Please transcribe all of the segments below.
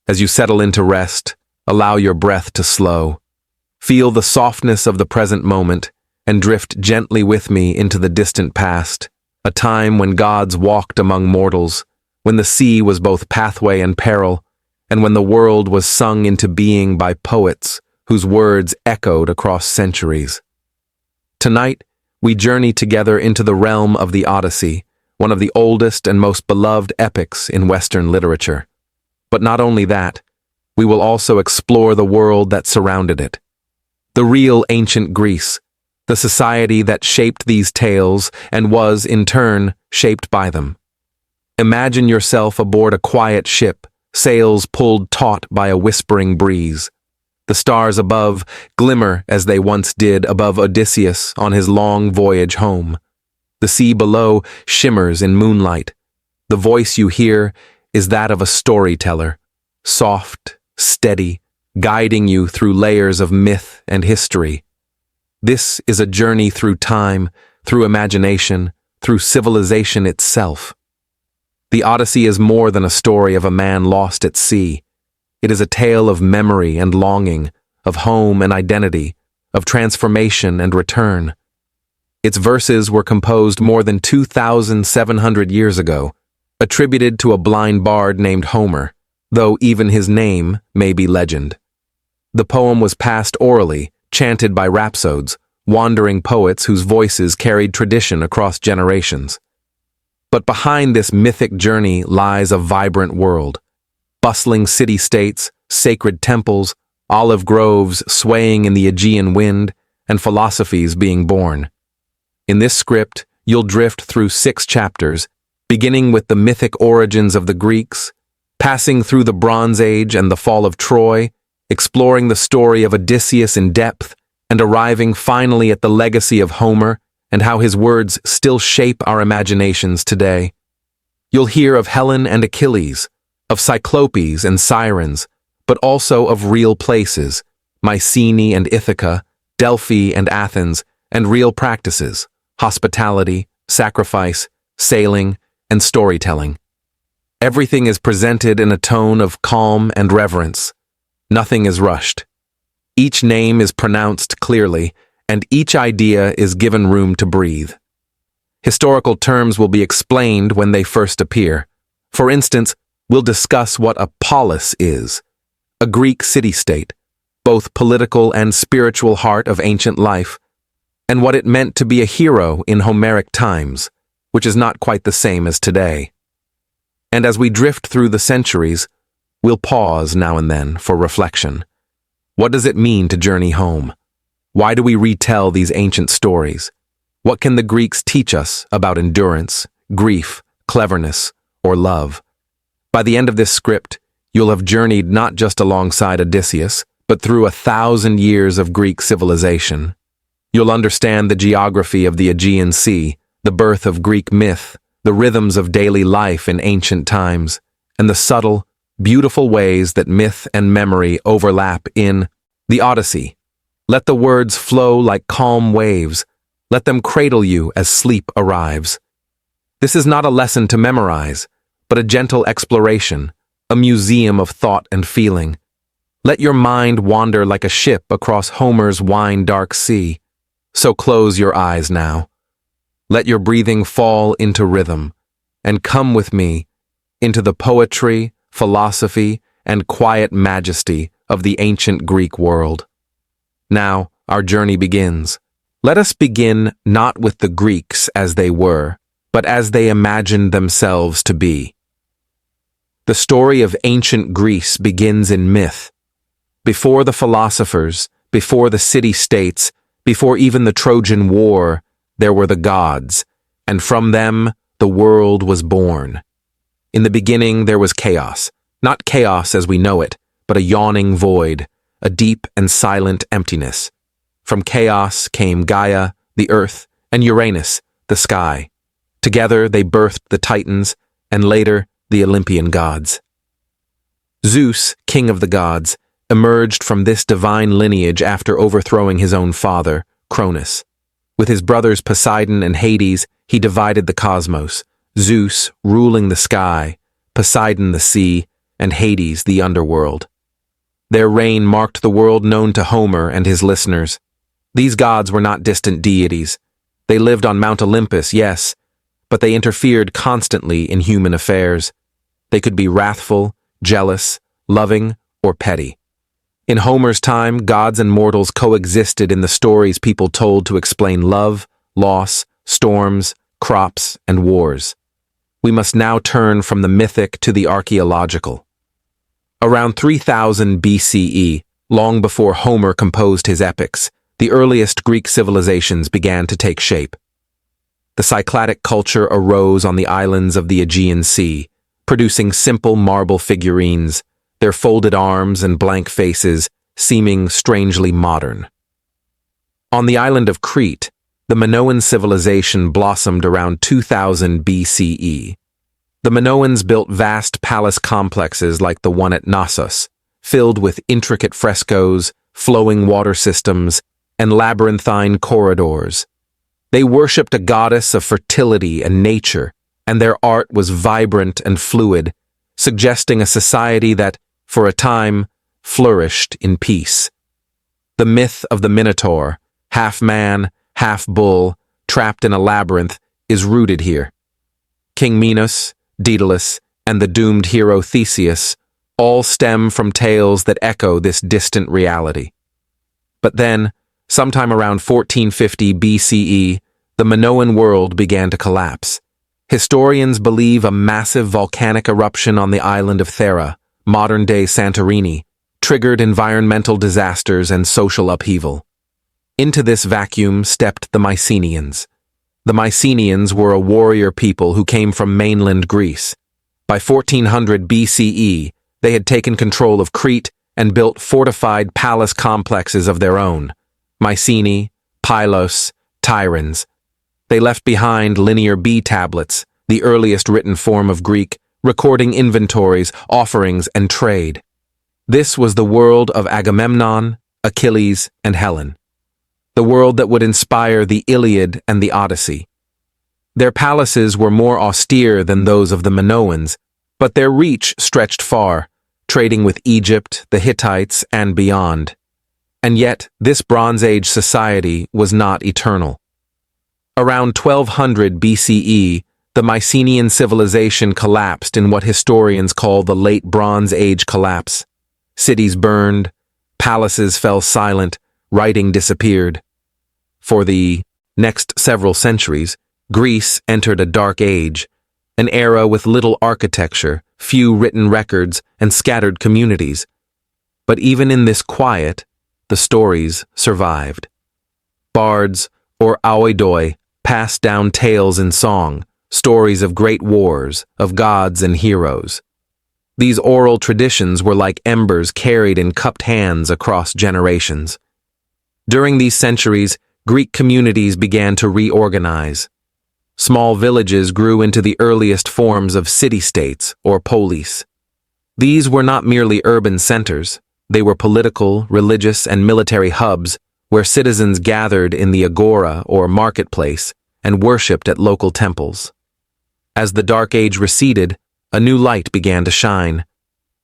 As you settle into rest, allow your breath to slow. Feel the softness of the present moment and drift gently with me into the distant past, a time when gods walked among mortals, when the sea was both pathway and peril, and when the world was sung into being by poets whose words echoed across centuries. Tonight, we journey together into the realm of the Odyssey, one of the oldest and most beloved epics in Western literature. But not only that, we will also explore the world that surrounded it. The real ancient Greece, the society that shaped these tales and was, in turn, shaped by them. Imagine yourself aboard a quiet ship, sails pulled taut by a whispering breeze. The stars above glimmer as they once did above Odysseus on his long voyage home. The sea below shimmers in moonlight. The voice you hear is that of a storyteller, soft, steady, guiding you through layers of myth and history. This is a journey through time, through imagination, through civilization itself. The Odyssey is more than a story of a man lost at sea. It is a tale of memory and longing, of home and identity, of transformation and return. Its verses were composed more than 2,700 years ago, attributed to a blind bard named Homer, though even his name may be legend. The poem was passed orally, chanted by rhapsodes, wandering poets whose voices carried tradition across generations. But behind this mythic journey lies a vibrant world. Bustling city-states, sacred temples, olive groves swaying in the Aegean wind, and philosophies being born. In this script, you'll drift through 6 chapters, beginning with the mythic origins of the Greeks, passing through the Bronze Age and the fall of Troy, exploring the story of Odysseus in depth, and arriving finally at the legacy of Homer and how his words still shape our imaginations today. You'll hear of Helen and Achilles, of Cyclops and Sirens, but also of real places, Mycenae and Ithaca, Delphi and Athens, and real practices, hospitality, sacrifice, sailing, and storytelling. Everything is presented in a tone of calm and reverence. Nothing is rushed. Each name is pronounced clearly, and each idea is given room to breathe. Historical terms will be explained when they first appear. For instance, we'll discuss what a polis is, a Greek city-state, both political and spiritual heart of ancient life, and what it meant to be a hero in Homeric times, which is not quite the same as today. And as we drift through the centuries, we'll pause now and then for reflection. What does it mean to journey home? Why do we retell these ancient stories? What can the Greeks teach us about endurance, grief, cleverness, or love? By the end of this script, you'll have journeyed not just alongside Odysseus, but through 1,000 years of Greek civilization. You'll understand the geography of the Aegean Sea, the birth of Greek myth, the rhythms of daily life in ancient times, and the subtle, beautiful ways that myth and memory overlap in the Odyssey. Let the words flow like calm waves. Let them cradle you as sleep arrives. This is not a lesson to memorize, but a gentle exploration, a museum of thought and feeling. Let your mind wander like a ship across Homer's wine-dark sea. So close your eyes now. Let your breathing fall into rhythm, and come with me into the poetry, philosophy, and quiet majesty of the ancient Greek world. Now, our journey begins. Let us begin not with the Greeks as they were, but as they imagined themselves to be. The story of ancient Greece begins in myth. Before the philosophers, before the city-states, before even the Trojan War, there were the gods, and from them the world was born. In the beginning there was chaos, not chaos as we know it, but a yawning void, a deep and silent emptiness. From chaos came Gaia, the earth, and Uranus, the sky. Together they birthed the Titans, and later the Olympian gods. Zeus, king of the gods, emerged from this divine lineage after overthrowing his own father, Cronus. With his brothers Poseidon and Hades, he divided the cosmos, Zeus ruling the sky, Poseidon the sea, and Hades, the underworld. Their reign marked the world known to Homer and his listeners. These gods were not distant deities. They lived on Mount Olympus, yes, but they interfered constantly in human affairs. They could be wrathful, jealous, loving, or petty. In Homer's time, gods and mortals coexisted in the stories people told to explain love, loss, storms, crops, and wars. We must now turn from the mythic to the archaeological. Around 3000 BCE, long before Homer composed his epics, the earliest Greek civilizations began to take shape. The Cycladic culture arose on the islands of the Aegean Sea, producing simple marble figurines, their folded arms and blank faces seeming strangely modern. On the island of Crete, the Minoan civilization blossomed around 2000 BCE. The Minoans built vast palace complexes like the one at Knossos, filled with intricate frescoes, flowing water systems, and labyrinthine corridors. They worshipped a goddess of fertility and nature, and their art was vibrant and fluid, suggesting a society that, for a time, flourished in peace. The myth of the Minotaur, half man, half bull, trapped in a labyrinth, is rooted here. King Minos, Daedalus, and the doomed hero Theseus all stem from tales that echo this distant reality. But then, sometime around 1450 BCE, the Minoan world began to collapse. Historians believe a massive volcanic eruption on the island of Thera, modern-day Santorini, triggered environmental disasters and social upheaval. Into this vacuum stepped the Mycenaeans. The Mycenaeans were a warrior people who came from mainland Greece. By 1400 BCE, they had taken control of Crete and built fortified palace complexes of their own. Mycenae, Pylos, Sirens. They left behind linear B tablets, the earliest written form of Greek, recording inventories, offerings, and trade. This was the world of Agamemnon, Achilles, and Helen. The world that would inspire the Iliad and the Odyssey. Their palaces were more austere than those of the Minoans, but their reach stretched far, trading with Egypt, the Hittites, and beyond. And yet, this Bronze Age society was not eternal. Around 1200 BCE, the Mycenaean civilization collapsed in what historians call the Late Bronze Age collapse. Cities burned, palaces fell silent, writing disappeared. For the next several centuries, Greece entered a dark age, an era with little architecture, few written records, and scattered communities. But even in this quiet, the stories survived. Bards, or oidoi, passed down tales in song, stories of great wars, of gods and heroes. These oral traditions were like embers carried in cupped hands across generations. During these centuries, Greek communities began to reorganize. Small villages grew into the earliest forms of city-states, or polis. These were not merely urban centers. They were political, religious, and military hubs where citizens gathered in the agora, or marketplace, and worshipped at local temples. As the Dark Age receded, a new light began to shine.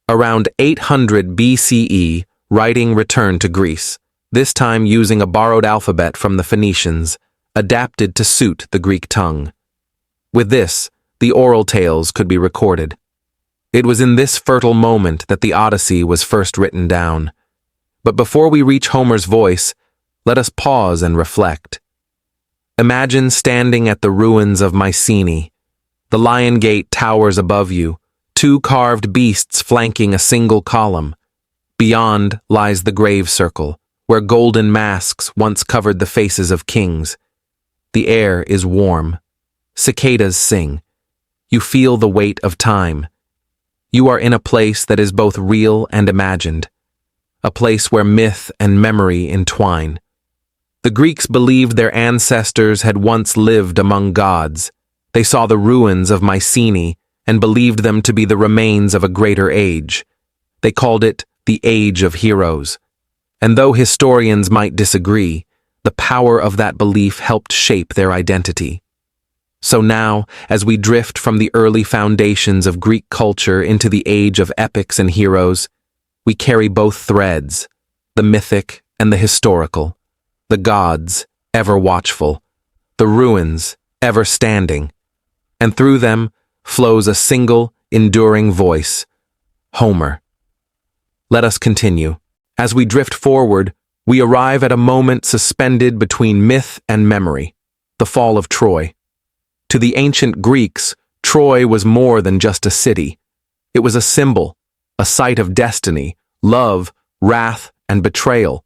Around 800 BCE, writing returned to Greece, this time using a borrowed alphabet from the Phoenicians, adapted to suit the Greek tongue. With this, the oral tales could be recorded. It was in this fertile moment that the Odyssey was first written down. But before we reach Homer's voice, let us pause and reflect. Imagine standing at the ruins of Mycenae. The Lion Gate towers above you, two carved beasts flanking a single column. Beyond lies the grave circle, where golden masks once covered the faces of kings. The air is warm. Cicadas sing. You feel the weight of time. You are in a place that is both real and imagined, a place where myth and memory entwine. The Greeks believed their ancestors had once lived among gods. They saw the ruins of Mycenae and believed them to be the remains of a greater age. They called it the Age of Heroes. And though historians might disagree, the power of that belief helped shape their identity. So now, as we drift from the early foundations of Greek culture into the age of epics and heroes, we carry both threads, the mythic and the historical, the gods, ever watchful, the ruins, ever standing, and through them flows a single, enduring voice, Homer. Let us continue. As we drift forward, we arrive at a moment suspended between myth and memory, the fall of Troy. To the ancient Greeks, Troy was more than just a city. It was a symbol, a site of destiny, love, wrath, and betrayal.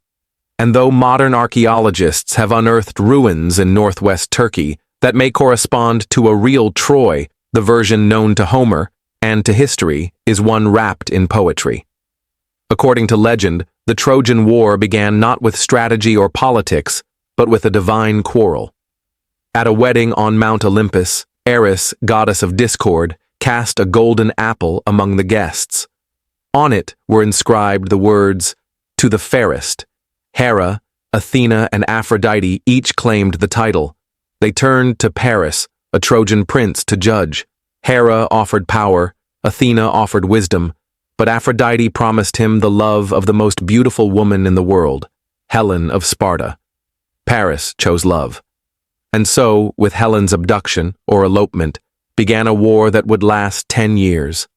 And though modern archaeologists have unearthed ruins in northwest Turkey that may correspond to a real Troy, the version known to Homer and to history is one wrapped in poetry. According to legend, the Trojan War began not with strategy or politics, but with a divine quarrel. At a wedding on Mount Olympus, Eris, goddess of discord, cast a golden apple among the guests. On it were inscribed the words, "To the fairest." Hera, Athena, and Aphrodite each claimed the title. They turned to Paris, a Trojan prince, to judge. Hera offered power, Athena offered wisdom, but Aphrodite promised him the love of the most beautiful woman in the world, Helen of Sparta. Paris chose love. And so, with Helen's abduction, or elopement, began a war that would last 10 years.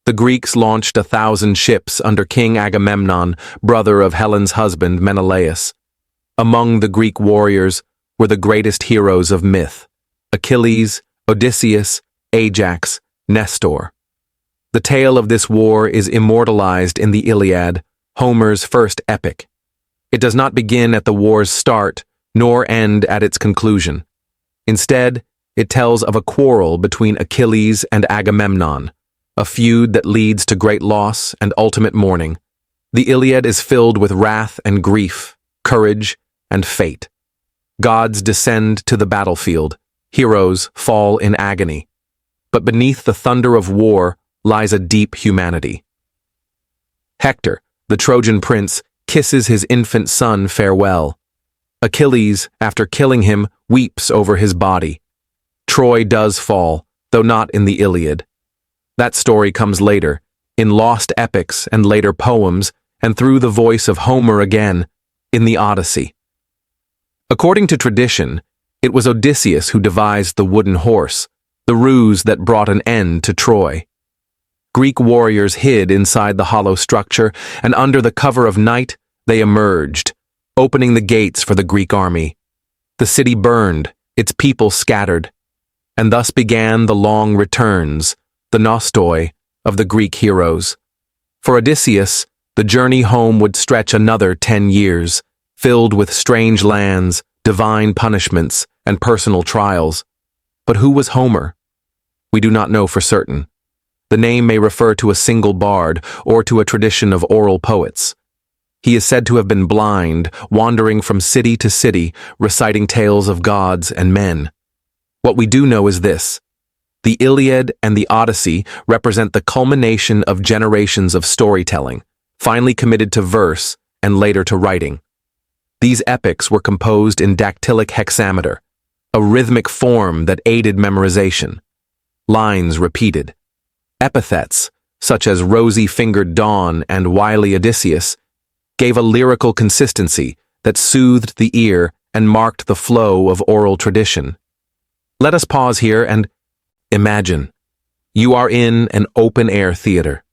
The Greeks launched 1,000 ships under King Agamemnon, brother of Helen's husband Menelaus. Among the Greek warriors were the greatest heroes of myth: Achilles, Odysseus, Ajax, Nestor. The tale of this war is immortalized in the Iliad, Homer's first epic. It does not begin at the war's start, nor end at its conclusion. Instead, it tells of a quarrel between Achilles and Agamemnon, a feud that leads to great loss and ultimate mourning. The Iliad is filled with wrath and grief, courage and fate. Gods descend to the battlefield, heroes fall in agony. But beneath the thunder of war lies a deep humanity. Hector, the Trojan prince, kisses his infant son farewell. Achilles, after killing him, weeps over his body. Troy does fall, though not in the Iliad. That story comes later, in lost epics and later poems, and through the voice of Homer again, in the Odyssey. According to tradition, it was Odysseus who devised the wooden horse, the ruse that brought an end to Troy. Greek warriors hid inside the hollow structure, and under the cover of night, they emerged, opening the gates for the Greek army. The city burned, its people scattered, and thus began the long returns, the nostoi, of the Greek heroes. For Odysseus, the journey home would stretch another 10 years, filled with strange lands, divine punishments, and personal trials. But who was Homer? We do not know for certain. The name may refer to a single bard or to a tradition of oral poets. He is said to have been blind, wandering from city to city, reciting tales of gods and men. What we do know is this: the Iliad and the Odyssey represent the culmination of generations of storytelling, finally committed to verse and later to writing. These epics were composed in dactylic hexameter, a rhythmic form that aided memorization. Lines repeated. Epithets, such as rosy-fingered Dawn and wily Odysseus, gave a lyrical consistency that soothed the ear and marked the flow of oral tradition. Let us pause here and imagine. You are in an open-air theater.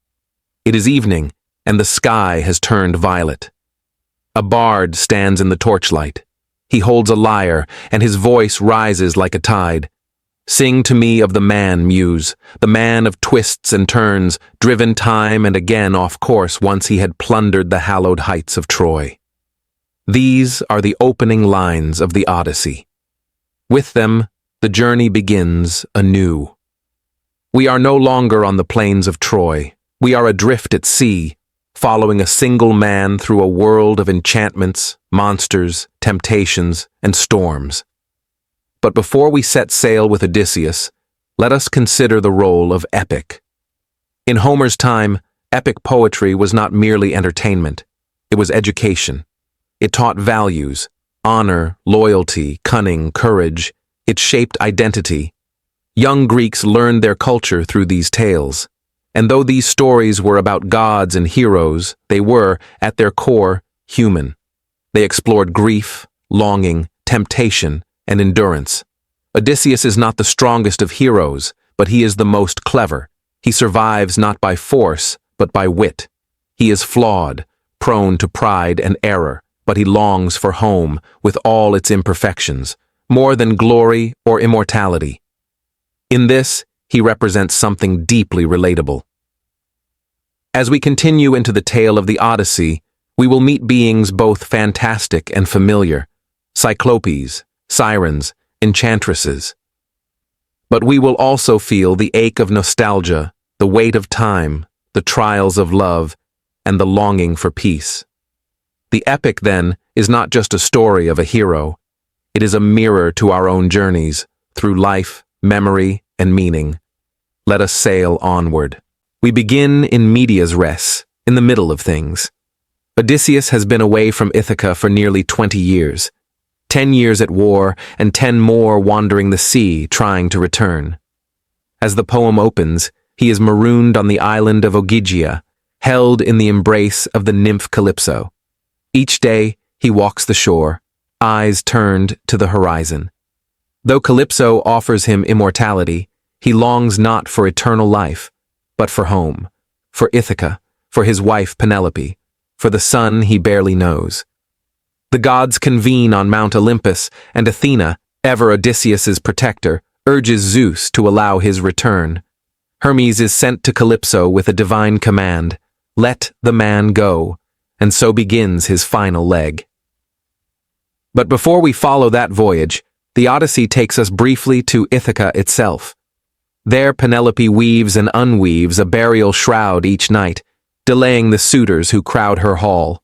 It is evening, and the sky has turned violet. A bard stands in the torchlight. He holds a lyre, and his voice rises like a tide. Sing to me of the man, Muse, the man of twists and turns, driven time and again off course once he had plundered the hallowed heights of Troy. These are the opening lines of the Odyssey. With them, the journey begins anew. We are no longer on the plains of Troy. We are adrift at sea, following a single man through a world of enchantments, monsters, temptations, and storms. But before we set sail with Odysseus, let us consider the role of epic. In Homer's time, epic poetry was not merely entertainment. It was education. It taught values, honor, loyalty, cunning, courage. It shaped identity. Young Greeks learned their culture through these tales. And though these stories were about gods and heroes, they were, at their core, human. They explored grief, longing, temptation, and endurance. Odysseus is not the strongest of heroes, but he is the most clever. He survives not by force, but by wit. He is flawed, prone to pride and error, but he longs for home with all its imperfections, more than glory or immortality. In this, he represents something deeply relatable. As we continue into the tale of the Odyssey, we will meet beings both fantastic and familiar, Cyclopes, Sirens, enchantresses. But we will also feel the ache of nostalgia, the weight of time, the trials of love, and the longing for peace. The epic, then, is not just a story of a hero. It is a mirror to our own journeys, through life, memory, and meaning. Let us sail onward. We begin in medias res, in the middle of things. Odysseus has been away from Ithaca for nearly 20 years. 10 years at war, and 10 more wandering the sea, trying to return. As the poem opens, he is marooned on the island of Ogygia, held in the embrace of the nymph Calypso. Each day, he walks the shore, eyes turned to the horizon. Though Calypso offers him immortality, he longs not for eternal life, but for home, for Ithaca, for his wife Penelope, for the son he barely knows. The gods convene on Mount Olympus, and Athena, ever Odysseus's protector, urges Zeus to allow his return. Hermes is sent to Calypso with a divine command, "Let the man go," and so begins his final leg. But before we follow that voyage, the Odyssey takes us briefly to Ithaca itself. There Penelope weaves and unweaves a burial shroud each night, delaying the suitors who crowd her hall.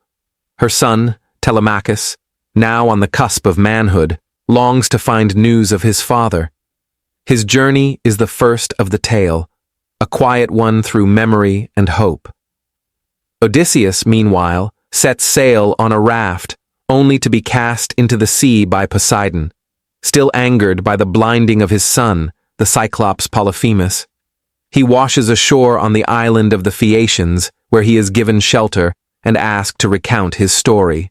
Her son, Telemachus, now on the cusp of manhood, longs to find news of his father. His journey is the first of the tale, a quiet one through memory and hope. Odysseus, meanwhile, sets sail on a raft, only to be cast into the sea by Poseidon, still angered by the blinding of his son, the Cyclops Polyphemus. He washes ashore on the island of the Phaeacians, where he is given shelter and asked to recount his story.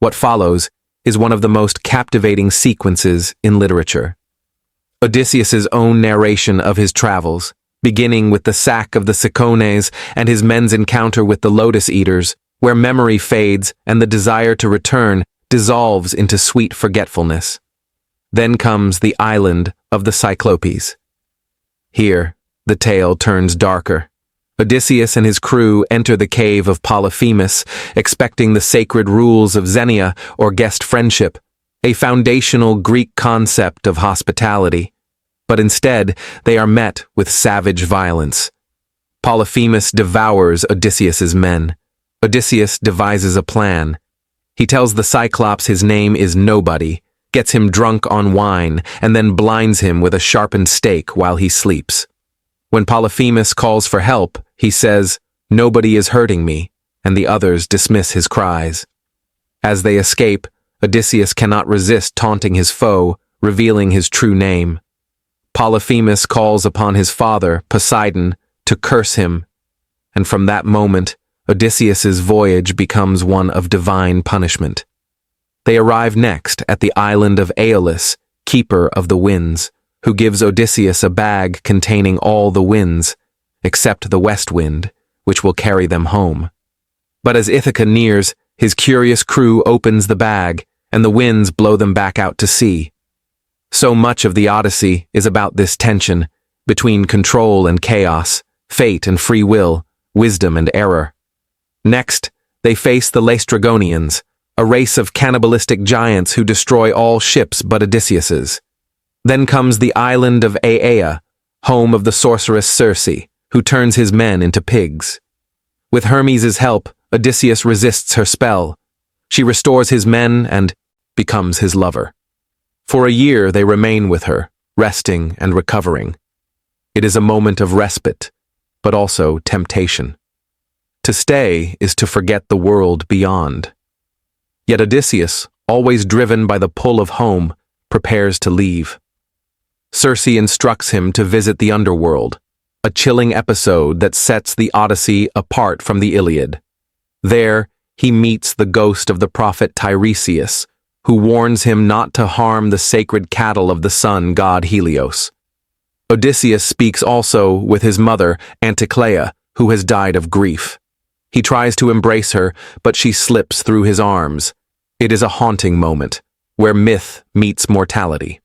What follows is one of the most captivating sequences in literature. Odysseus's own narration of his travels, beginning with the sack of the Cicones and his men's encounter with the Lotus Eaters, where memory fades and the desire to return dissolves into sweet forgetfulness. Then comes the island of the Cyclopes. Here, the tale turns darker. Odysseus and his crew enter the cave of Polyphemus, expecting the sacred rules of xenia, or guest friendship, a foundational Greek concept of hospitality. But instead, they are met with savage violence. Polyphemus devours Odysseus's men. Odysseus devises a plan. He tells the Cyclops his name is Nobody, gets him drunk on wine, and then blinds him with a sharpened stake while he sleeps. When Polyphemus calls for help, he says, "Nobody is hurting me," and the others dismiss his cries. As they escape, Odysseus cannot resist taunting his foe, revealing his true name. Polyphemus calls upon his father, Poseidon, to curse him, and from that moment, Odysseus's voyage becomes one of divine punishment. They arrive next at the island of Aeolus, keeper of the winds, who gives Odysseus a bag containing all the winds, except the west wind, which will carry them home. But as Ithaca nears, his curious crew opens the bag, and the winds blow them back out to sea. So much of the Odyssey is about this tension between control and chaos, fate and free will, wisdom and error. Next, they face the Laestrygonians, a race of cannibalistic giants who destroy all ships but Odysseus's. Then comes the island of Aea, home of the sorceress Circe, who turns his men into pigs. With Hermes' help, Odysseus resists her spell. She restores his men and becomes his lover. For a year they remain with her, resting and recovering. It is a moment of respite, but also temptation. To stay is to forget the world beyond. Yet Odysseus, always driven by the pull of home, prepares to leave. Circe instructs him to visit the underworld, a chilling episode that sets the Odyssey apart from the Iliad. There, he meets the ghost of the prophet Tiresias, who warns him not to harm the sacred cattle of the sun god Helios. Odysseus speaks also with his mother, Anticlea, who has died of grief. He tries to embrace her, but she slips through his arms. It is a haunting moment, where myth meets mortality.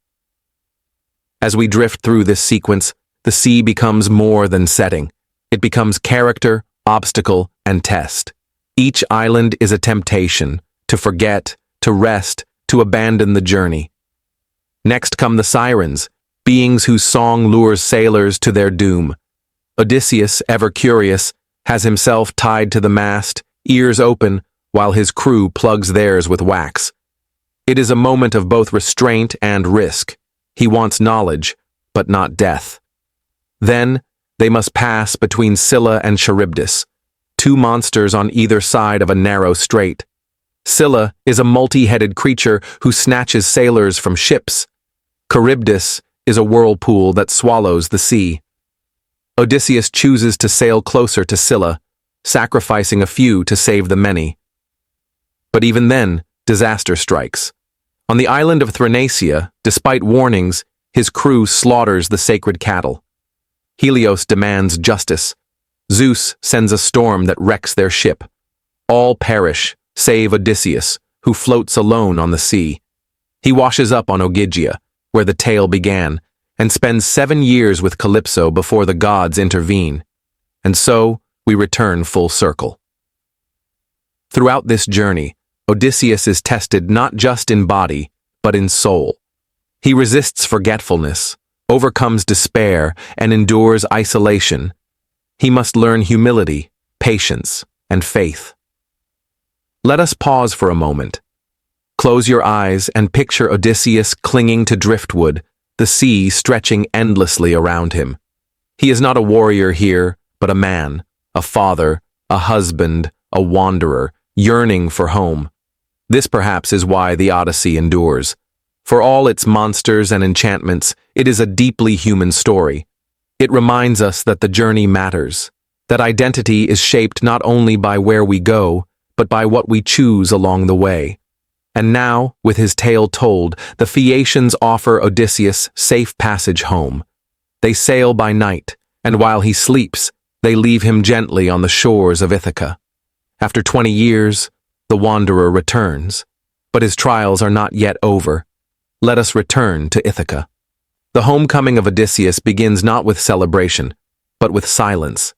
As we drift through this sequence, the sea becomes more than setting. It becomes character, obstacle, and test. Each island is a temptation, to forget, to rest, to abandon the journey. Next come the Sirens, beings whose song lures sailors to their doom. Odysseus, ever curious, has himself tied to the mast, ears open, while his crew plugs theirs with wax. It is a moment of both restraint and risk. He wants knowledge, but not death. Then, they must pass between Scylla and Charybdis, two monsters on either side of a narrow strait. Scylla is a multi-headed creature who snatches sailors from ships. Charybdis is a whirlpool that swallows the sea. Odysseus chooses to sail closer to Scylla, sacrificing a few to save the many. But even then, disaster strikes. On the island of Thrinacia, despite warnings, his crew slaughters the sacred cattle. Helios demands justice. Zeus sends a storm that wrecks their ship. All perish, save Odysseus, who floats alone on the sea. He washes up on Ogygia, where the tale began, and spends 7 years with Calypso before the gods intervene. And so, we return full circle. Throughout this journey, Odysseus is tested not just in body, but in soul. He resists forgetfulness, overcomes despair, and endures isolation. He must learn humility, patience, and faith. Let us pause for a moment. Close your eyes and picture Odysseus clinging to driftwood, the sea stretching endlessly around him. He is not a warrior here, but a man, a father, a husband, a wanderer, yearning for home. This perhaps is why the Odyssey endures. For all its monsters and enchantments, it is a deeply human story. It reminds us that the journey matters, that identity is shaped not only by where we go, but by what we choose along the way. And now, with his tale told, the Phaeacians offer Odysseus safe passage home. They sail by night, and while he sleeps, they leave him gently on the shores of Ithaca. After 20 years, the wanderer returns, but his trials are not yet over. Let us return to Ithaca. The homecoming of Odysseus begins not with celebration, but with silence.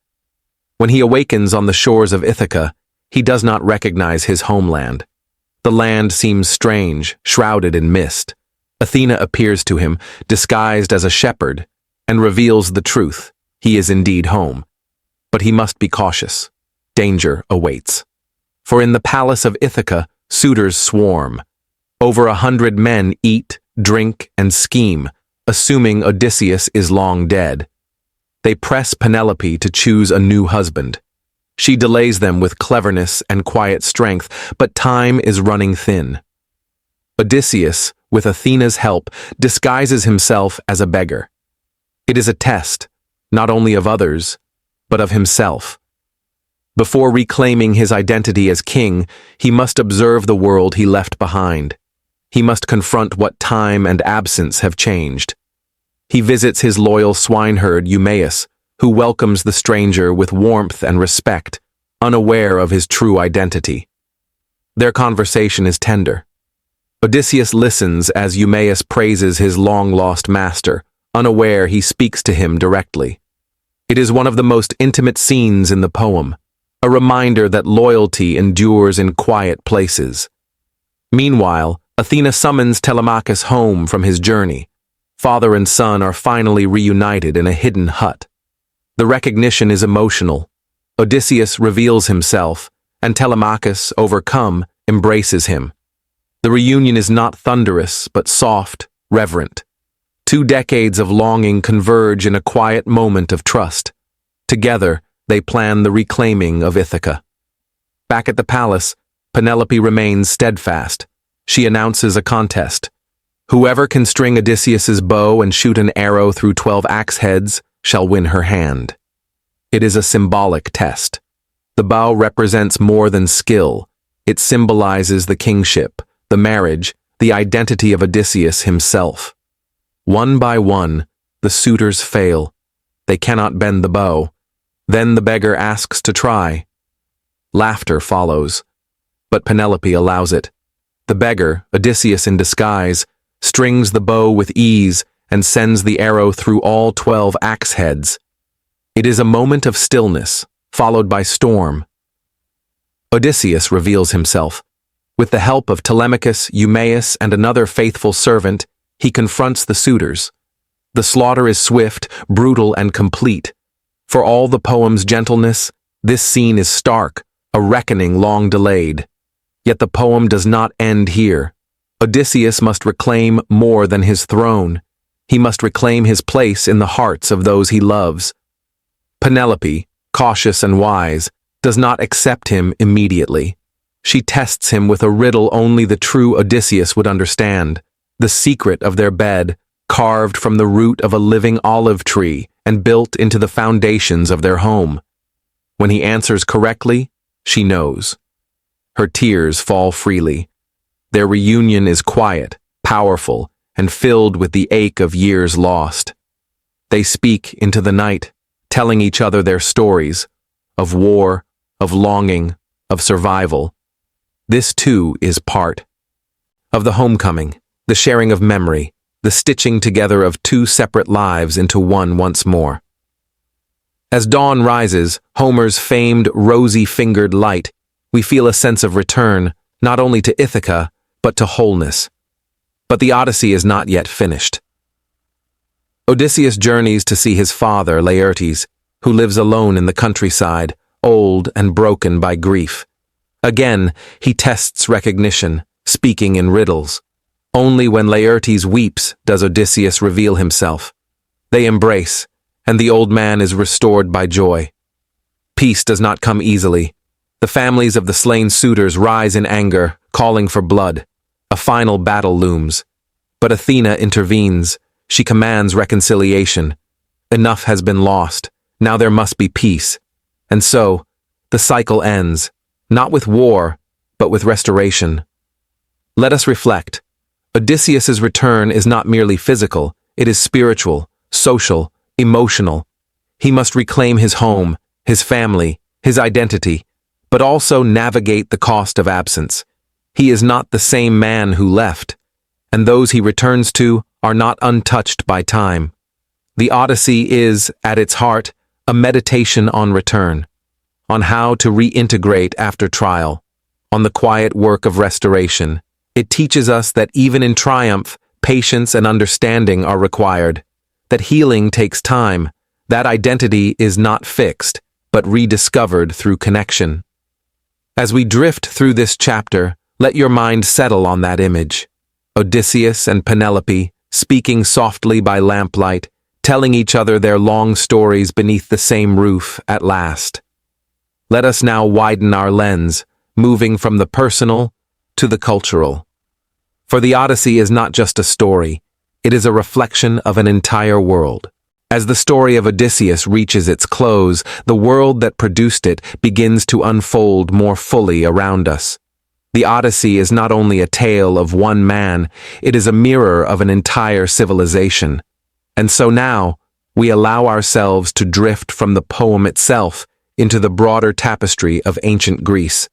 When he awakens on the shores of Ithaca, he does not recognize his homeland. The land seems strange, shrouded in mist. Athena appears to him, disguised as a shepherd, and reveals the truth. He is indeed home. But he must be cautious. Danger awaits. For in the palace of Ithaca, suitors swarm. Over 100 men eat, drink, and scheme, assuming Odysseus is long dead. They press Penelope to choose a new husband. She delays them with cleverness and quiet strength, but time is running thin. Odysseus, with Athena's help, disguises himself as a beggar. It is a test, not only of others, but of himself. Before reclaiming his identity as king, he must observe the world he left behind. He must confront what time and absence have changed. He visits his loyal swineherd Eumaeus, who welcomes the stranger with warmth and respect, unaware of his true identity. Their conversation is tender. Odysseus listens as Eumaeus praises his long-lost master, unaware he speaks to him directly. It is one of the most intimate scenes in the poem, a reminder that loyalty endures in quiet places. Meanwhile, Athena summons Telemachus home from his journey. Father and son are finally reunited in a hidden hut. The recognition is emotional. Odysseus reveals himself, and Telemachus, overcome, embraces him. The reunion is not thunderous, but soft, reverent. 2 decades of longing converge in a quiet moment of trust. Together, they plan the reclaiming of Ithaca. Back at the palace, Penelope remains steadfast. She announces a contest. Whoever can string Odysseus's bow and shoot an arrow through 12 axe heads shall win her hand. It is a symbolic test. The bow represents more than skill. It symbolizes the kingship, the marriage, the identity of Odysseus himself. One by one, the suitors fail. They cannot bend the bow. Then the beggar asks to try. Laughter follows. But Penelope allows it. The beggar, Odysseus in disguise, strings the bow with ease and sends the arrow through all 12 axe heads. It is a moment of stillness, followed by storm. Odysseus reveals himself. With the help of Telemachus, Eumaeus, and another faithful servant, he confronts the suitors. The slaughter is swift, brutal, and complete. For all the poem's gentleness, this scene is stark, a reckoning long delayed. Yet the poem does not end here. Odysseus must reclaim more than his throne. He must reclaim his place in the hearts of those he loves. Penelope, cautious and wise, does not accept him immediately. She tests him with a riddle only the true Odysseus would understand, the secret of their bed, carved from the root of a living olive tree and built into the foundations of their home. When he answers correctly, she knows. Her tears fall freely. Their reunion is quiet, powerful, and filled with the ache of years lost. They speak into the night, telling each other their stories, of war, of longing, of survival. This too is part of the homecoming, the sharing of memory, the stitching together of two separate lives into one once more. As dawn rises, Homer's famed rosy-fingered light, we feel a sense of return, not only to Ithaca, but to wholeness. But the Odyssey is not yet finished. Odysseus journeys to see his father, Laertes, who lives alone in the countryside, old and broken by grief. Again, he tests recognition, speaking in riddles. Only when Laertes weeps does Odysseus reveal himself. They embrace, and the old man is restored by joy. Peace does not come easily. The families of the slain suitors rise in anger, calling for blood. A final battle looms. But Athena intervenes. She commands reconciliation. Enough has been lost. Now there must be peace. And so, the cycle ends, not with war, but with restoration. Let us reflect. Odysseus's return is not merely physical, it is spiritual, social, emotional. He must reclaim his home, his family, his identity, but also navigate the cost of absence. He is not the same man who left, and those he returns to are not untouched by time. The Odyssey is, at its heart, a meditation on return, on how to reintegrate after trial, on the quiet work of restoration. It teaches us that even in triumph, patience and understanding are required, that healing takes time, that identity is not fixed, but rediscovered through connection. As we drift through this chapter, let your mind settle on that image. Odysseus and Penelope, speaking softly by lamplight, telling each other their long stories beneath the same roof at last. Let us now widen our lens, moving from the personal to the cultural. For the Odyssey is not just a story, it is a reflection of an entire world. As the story of Odysseus reaches its close, the world that produced it begins to unfold more fully around us. The Odyssey is not only a tale of one man, it is a mirror of an entire civilization. And so now, we allow ourselves to drift from the poem itself into the broader tapestry of ancient Greece.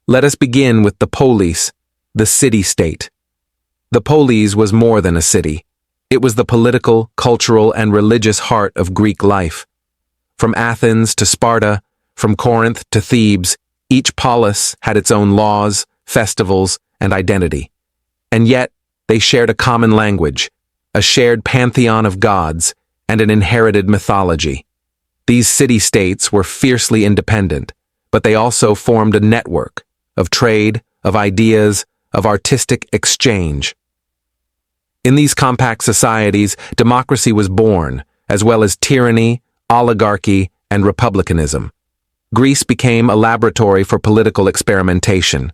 Let us begin with the polis, the city-state. The polis was more than a city. It was the political, cultural, and religious heart of Greek life. From Athens to Sparta, from Corinth to Thebes, each polis had its own laws, festivals, and identity. And yet, they shared a common language, a shared pantheon of gods, and an inherited mythology. These city-states were fiercely independent, but they also formed a network of trade, of ideas, of artistic exchange. In these compact societies, democracy was born, as well as tyranny, oligarchy, and republicanism. Greece became a laboratory for political experimentation.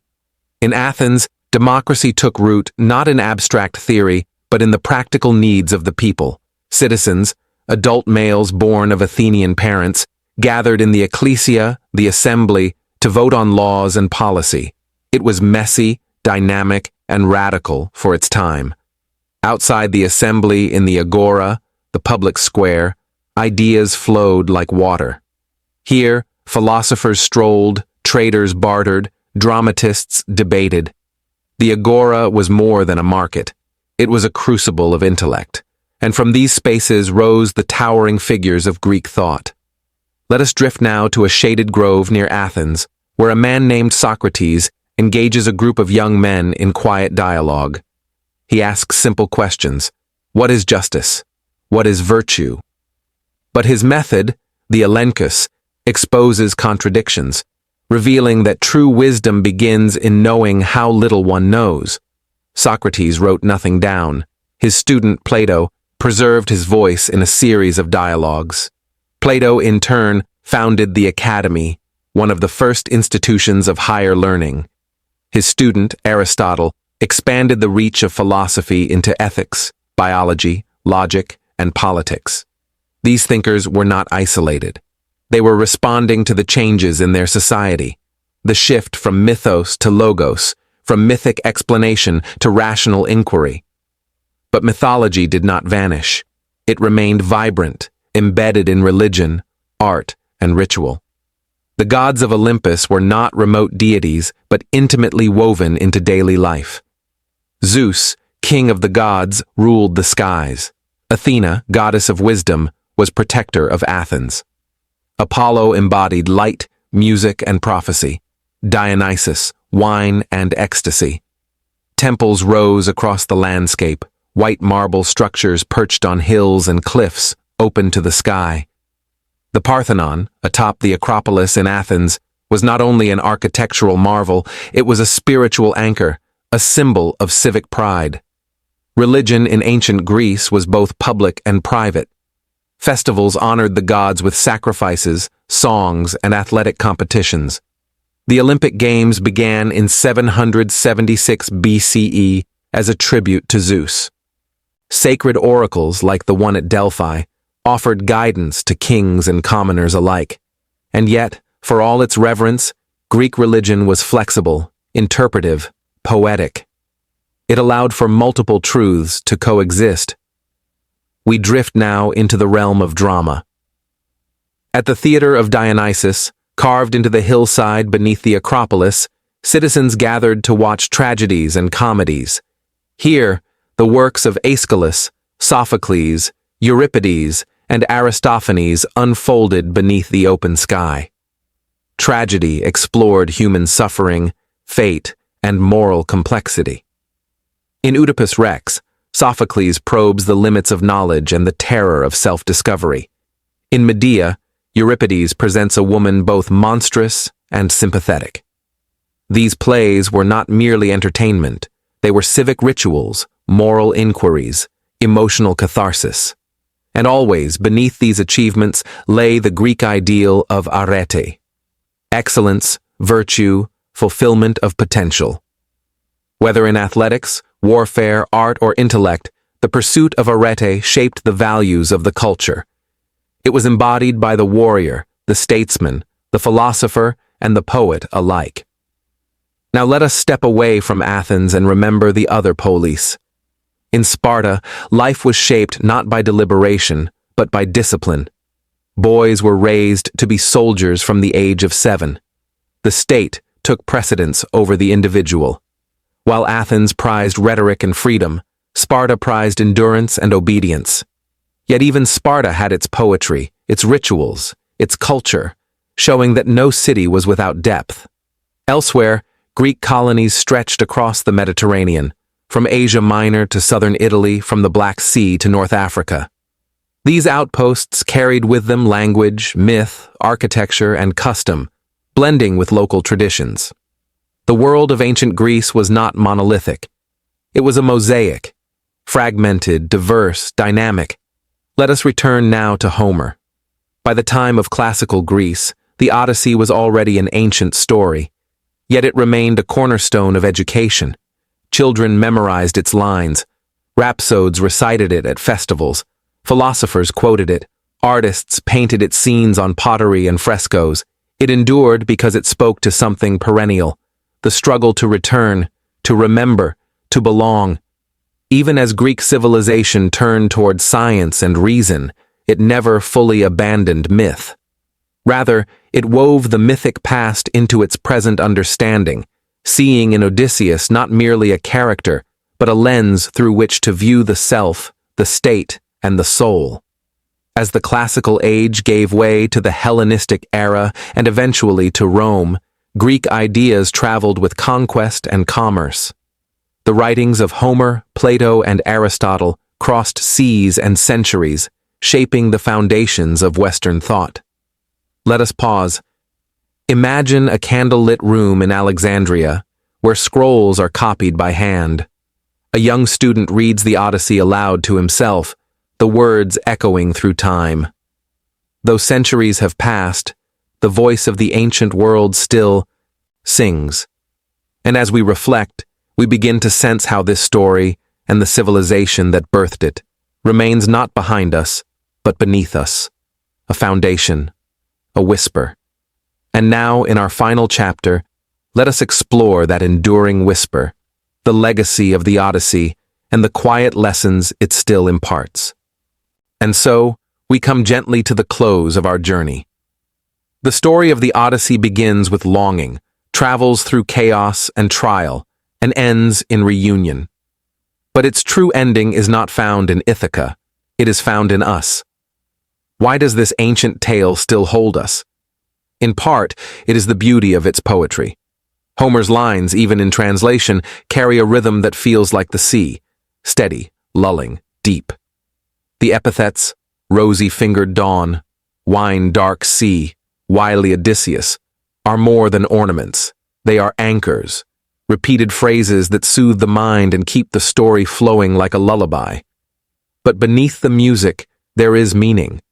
In Athens, Democracy took root not in abstract theory, but in the practical needs of the people. Citizens, adult males born of Athenian parents, gathered in the ecclesia, the assembly, to vote on laws and policy. It was messy, dynamic, and radical for its time. Outside the assembly, in the agora, the public square, ideas flowed like water. Here, philosophers strolled, traders bartered, dramatists debated. The agora was more than a market. It was a crucible of intellect, and from these spaces rose the towering figures of Greek thought. Let us drift now to a shaded grove near Athens, where a man named Socrates engages a group of young men in quiet dialogue. He asks simple questions. What is justice? What is virtue? But his method, the elenchus, exposes contradictions, revealing that true wisdom begins in knowing how little one knows. Socrates wrote nothing down. His student, Plato, preserved his voice in a series of dialogues. Plato, in turn, founded the Academy, one of the first institutions of higher learning. His student, Aristotle, expanded the reach of philosophy into ethics, biology, logic, and politics. These thinkers were not isolated. They were responding to the changes in their society, the shift from mythos to logos, from mythic explanation to rational inquiry. But mythology did not vanish. It remained vibrant, embedded in religion, art, and ritual. The gods of Olympus were not remote deities, but intimately woven into daily life. Zeus, king of the gods, ruled the skies. Athena, goddess of wisdom, was protector of Athens. Apollo embodied light, music, and prophecy. Dionysus, wine and ecstasy. Temples rose across the landscape, white marble structures perched on hills and cliffs, open to the sky. The Parthenon, atop the Acropolis in Athens, was not only an architectural marvel, it was a spiritual anchor, a symbol of civic pride. Religion in ancient Greece was both public and private. Festivals honored the gods with sacrifices, songs, and athletic competitions. The Olympic Games began in 776 BCE as a tribute to Zeus. Sacred oracles, like the one at Delphi, offered guidance to kings and commoners alike. And yet, for all its reverence, Greek religion was flexible, interpretive, poetic. It allowed for multiple truths to coexist. We drift now into the realm of drama. At the theater of Dionysus, carved into the hillside beneath the Acropolis, citizens gathered to watch tragedies and comedies. Here, the works of Aeschylus, Sophocles, Euripides, and Aristophanes unfolded beneath the open sky. Tragedy explored human suffering, fate, and moral complexity. In Oedipus Rex, Sophocles probes the limits of knowledge and the terror of self-discovery. In Medea, Euripides presents a woman both monstrous and sympathetic. These plays were not merely entertainment, they were civic rituals, moral inquiries, emotional catharsis. And always, beneath these achievements, lay the Greek ideal of arete. Excellence, virtue, fulfillment of potential. Whether in athletics, warfare, art, or intellect, the pursuit of arete shaped the values of the culture. It was embodied by the warrior, the statesman, the philosopher, and the poet alike. Now let us step away from Athens and remember the other polis. In Sparta, life was shaped not by deliberation, but by discipline. Boys were raised to be soldiers from the age of 7. The state took precedence over the individual. While Athens prized rhetoric and freedom, Sparta prized endurance and obedience. Yet even Sparta had its poetry, its rituals, its culture, showing that no city was without depth. Elsewhere, Greek colonies stretched across the Mediterranean, from Asia Minor to southern Italy, from the Black Sea to North Africa. These outposts carried with them language, myth, architecture, and custom, blending with local traditions. The world of ancient Greece was not monolithic. It was a mosaic, fragmented, diverse, dynamic. Let us return now to Homer. By the time of classical Greece, the Odyssey was already an ancient story, yet it remained a cornerstone of education. Children memorized its lines. Rhapsodes recited it at festivals. Philosophers quoted it. Artists painted its scenes on pottery and frescoes. It endured because it spoke to something perennial, the struggle to return, to remember, to belong. Even as Greek civilization turned toward science and reason, it never fully abandoned myth. Rather, it wove the mythic past into its present understanding, seeing in Odysseus not merely a character, but a lens through which to view the self, the state, and the soul. As the classical age gave way to the Hellenistic era and eventually to Rome, Greek ideas traveled with conquest and commerce. The writings of Homer, Plato, and Aristotle crossed seas and centuries, shaping the foundations of Western thought. Let us pause. Imagine a candlelit room in Alexandria, where scrolls are copied by hand. A young student reads the Odyssey aloud to himself, the words echoing through time. Though centuries have passed, the voice of the ancient world still sings. And as we reflect, we begin to sense how this story, and the civilization that birthed it, remains not behind us, but beneath us. A foundation, a whisper. And now, in our final chapter, let us explore that enduring whisper, the legacy of the Odyssey, and the quiet lessons it still imparts. And so, we come gently to the close of our journey. The story of the Odyssey begins with longing, travels through chaos and trial, and ends in reunion. But its true ending is not found in Ithaca, it is found in us. Why does this ancient tale still hold us? In part, it is the beauty of its poetry. Homer's lines, even in translation, carry a rhythm that feels like the sea, steady, lulling, deep. The epithets, rosy-fingered dawn, wine-dark sea, wily Odysseus, are more than ornaments. They are anchors, repeated phrases that soothe the mind and keep the story flowing like a lullaby. But beneath the music, there is meaning.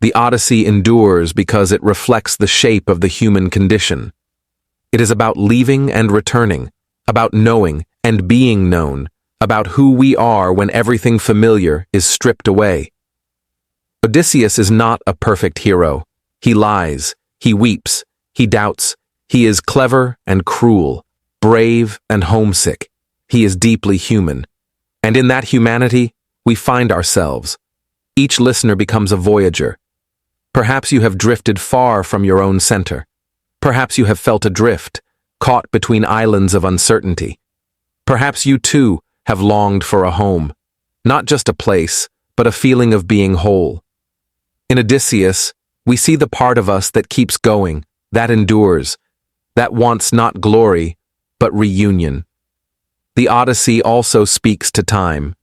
The Odyssey endures because it reflects the shape of the human condition. It is about leaving and returning, about knowing and being known, about who we are when everything familiar is stripped away. Odysseus is not a perfect hero. He lies, he weeps, he doubts, he is clever and cruel, brave and homesick. He is deeply human. And in that humanity, we find ourselves. Each listener becomes a voyager. Perhaps you have drifted far from your own center. Perhaps you have felt adrift, caught between islands of uncertainty. Perhaps you too have longed for a home, not just a place, but a feeling of being whole. In Odysseus, we see the part of us that keeps going, that endures, that wants not glory, but reunion. The Odyssey also speaks to time.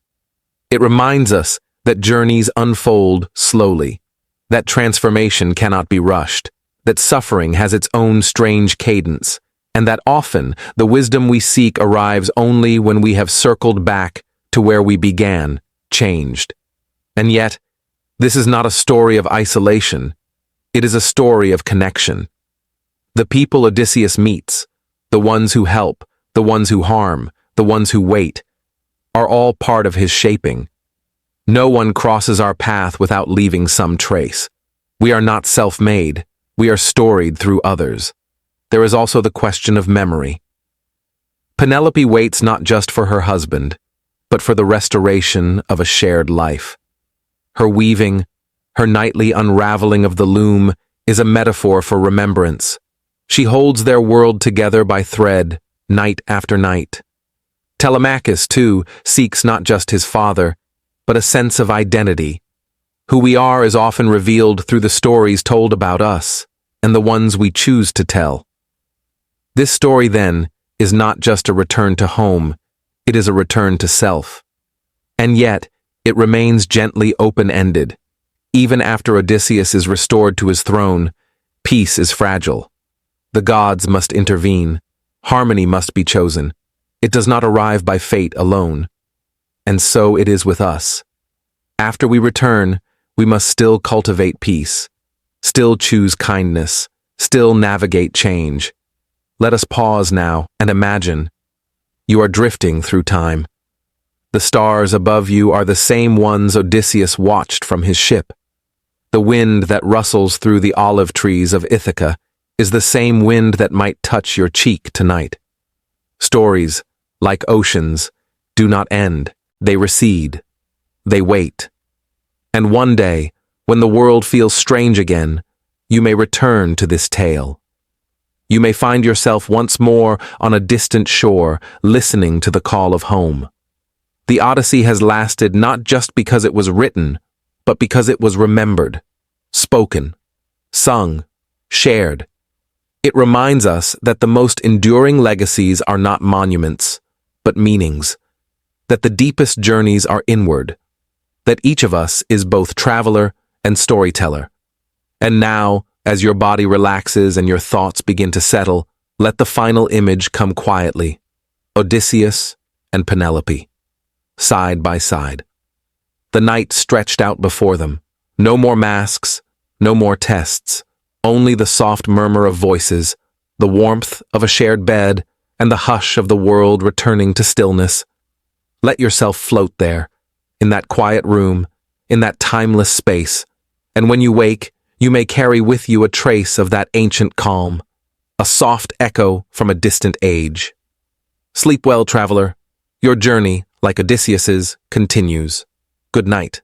It reminds us that journeys unfold slowly, that transformation cannot be rushed, that suffering has its own strange cadence, and that often the wisdom we seek arrives only when we have circled back to where we began, changed. And yet, this is not a story of isolation. It is a story of connection. The people Odysseus meets, the ones who help, the ones who harm, the ones who wait, are all part of his shaping. No one crosses our path without leaving some trace. We are not self-made. We are storied through others. There is also the question of memory. Penelope waits not just for her husband, but for the restoration of a shared life. Her weaving, her nightly unraveling of the loom, is a metaphor for remembrance. She holds their world together by thread, night after night. Telemachus, too, seeks not just his father, but a sense of identity. Who we are is often revealed through the stories told about us, and the ones we choose to tell. This story, then, is not just a return to home, it is a return to self. And yet, it remains gently open-ended. Even after Odysseus is restored to his throne, peace is fragile. The gods must intervene. Harmony must be chosen. It does not arrive by fate alone. And so it is with us. After we return, we must still cultivate peace, still choose kindness, still navigate change. Let us pause now and imagine. You are drifting through time. The stars above you are the same ones Odysseus watched from his ship. The wind that rustles through the olive trees of Ithaca is the same wind that might touch your cheek tonight. Stories, like oceans, do not end. They recede. They wait. And one day, when the world feels strange again, you may return to this tale. You may find yourself once more on a distant shore, listening to the call of home. The Odyssey has lasted not just because it was written, but because it was remembered, spoken, sung, shared. It reminds us that the most enduring legacies are not monuments, but meanings, that the deepest journeys are inward, that each of us is both traveler and storyteller. And now, as your body relaxes and your thoughts begin to settle, let the final image come quietly. Odysseus and Penelope, side by side. The night stretched out before them. No more masks, no more tests, only the soft murmur of voices, the warmth of a shared bed, and the hush of the world returning to stillness. Let yourself float there, in that quiet room, in that timeless space, and when you wake, you may carry with you a trace of that ancient calm, a soft echo from a distant age. Sleep well, traveler. Your journey, like Odysseus's, continues. Good night.